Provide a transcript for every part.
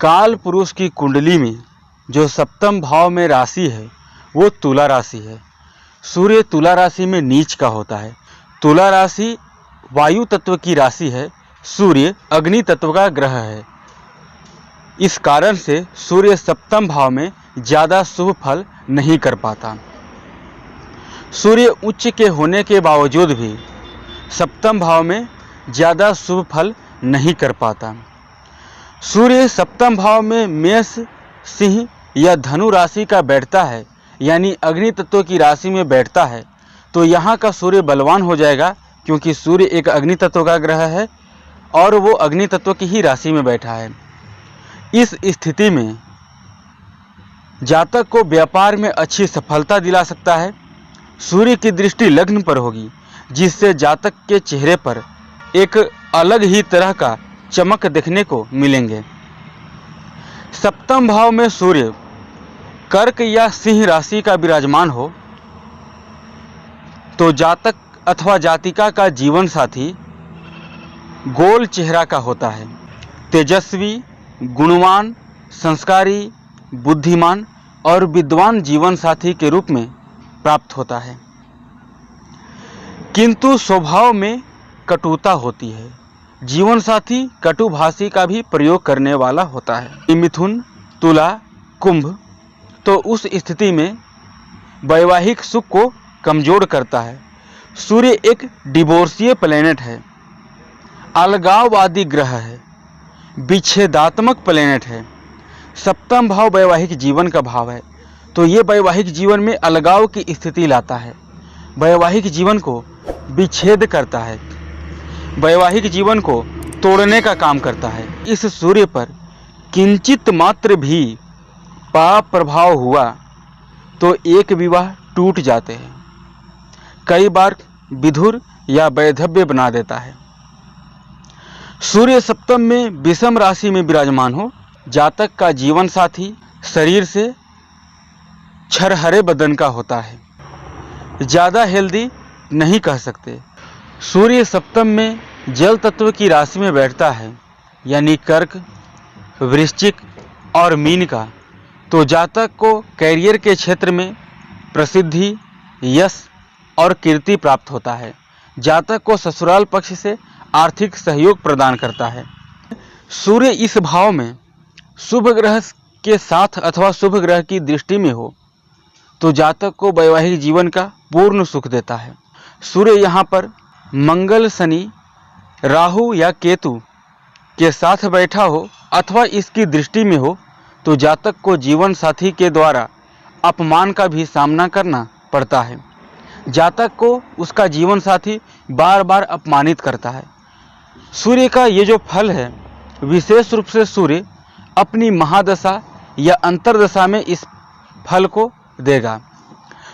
काल पुरुष की कुंडली में जो सप्तम भाव में राशि है वो तुला राशि है। सूर्य तुला राशि में नीच का होता है। तुला राशि वायु तत्व की राशि है, सूर्य अग्नि तत्व का ग्रह है। इस कारण से सूर्य सप्तम भाव में ज़्यादा शुभ फल नहीं कर पाता। सूर्य उच्च के होने के बावजूद भी सप्तम भाव में ज़्यादा शुभ फल नहीं कर पाता। सूर्य सप्तम भाव में मेष, सिंह या धनु राशि का बैठता है, यानी अग्नि तत्व की राशि में बैठता है, तो यहाँ का सूर्य बलवान हो जाएगा, क्योंकि सूर्य एक अग्नि तत्व का ग्रह है और वो अग्नि तत्व की ही राशि में बैठा है। इस स्थिति में जातक को व्यापार में अच्छी सफलता दिला सकता है। सूर्य की दृष्टि लग्न पर होगी, जिससे जातक के चेहरे पर एक अलग ही तरह का चमक देखने को मिलेंगे। सप्तम भाव में सूर्य कर्क या सिंह राशि का विराजमान हो तो जातक अथवा जातिका का जीवन साथी गोल चेहरा का होता है। तेजस्वी, गुणवान, संस्कारी, बुद्धिमान और विद्वान जीवन साथी के रूप में प्राप्त होता है, किंतु स्वभाव में कटुता होती है। जीवन साथी कटुभाषी का भी प्रयोग करने वाला होता है। मिथुन, तुला, कुंभ तो उस स्थिति में वैवाहिक सुख को कमजोर करता है। सूर्य एक डिवोर्सीय प्लैनेट है, अलगाववादी ग्रह है, विच्छेदात्मक प्लैनेट है। सप्तम भाव वैवाहिक जीवन का भाव है, तो ये वैवाहिक जीवन में अलगाव की स्थिति लाता है, वैवाहिक जीवन को विच्छेद करता है, वैवाहिक जीवन को तोड़ने का काम करता है। इस सूर्य पर किंचित मात्र भी पाप प्रभाव हुआ तो एक विवाह टूट जाते हैं, कई बार विधुर या वैधव्य बना देता है। सूर्य सप्तम में विषम राशि में विराजमान हो, जातक का जीवन साथी शरीर से छरहरे बदन का होता है, ज़्यादा हेल्दी नहीं कह सकते। सूर्य सप्तम में जल तत्व की राशि में बैठता है, यानी कर्क, वृश्चिक और मीन का, तो जातक को कैरियर के क्षेत्र में प्रसिद्धि, यश और कीर्ति प्राप्त होता है। जातक को ससुराल पक्ष से आर्थिक सहयोग प्रदान करता है। सूर्य इस भाव में शुभ ग्रह के साथ अथवा शुभ ग्रह की दृष्टि में हो तो जातक को वैवाहिक जीवन का पूर्ण सुख देता है। सूर्य यहाँ पर मंगल, शनि, राहु या केतु के साथ बैठा हो अथवा इसकी दृष्टि में हो तो जातक को जीवन साथी के द्वारा अपमान का भी सामना करना पड़ता है। जातक को उसका जीवन साथी बार बार अपमानित करता है। सूर्य का ये जो फल है, विशेष रूप से सूर्य अपनी महादशा या अंतरदशा में इस फल को देगा।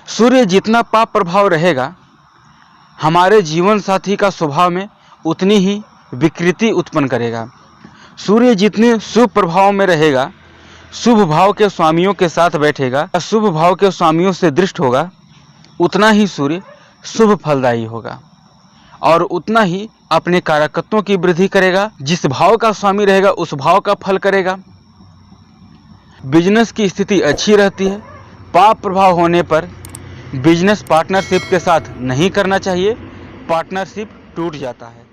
सूर्य जितना पाप प्रभाव रहेगा, हमारे जीवन साथी का स्वभाव में उतनी ही विकृति उत्पन्न करेगा। सूर्य जितने शुभ प्रभाव में रहेगा, शुभ भाव के स्वामियों के साथ बैठेगा, शुभ भाव के स्वामियों से दृष्ट होगा, उतना ही सूर्य शुभ फलदायी होगा और उतना ही अपने कारकत्वों की वृद्धि करेगा। जिस भाव का स्वामी रहेगा उस भाव का फल करेगा। बिजनेस की स्थिति अच्छी रहती है। पाप प्रभाव होने पर बिजनेस पार्टनरशिप के साथ नहीं करना चाहिए, पार्टनरशिप टूट जाता है।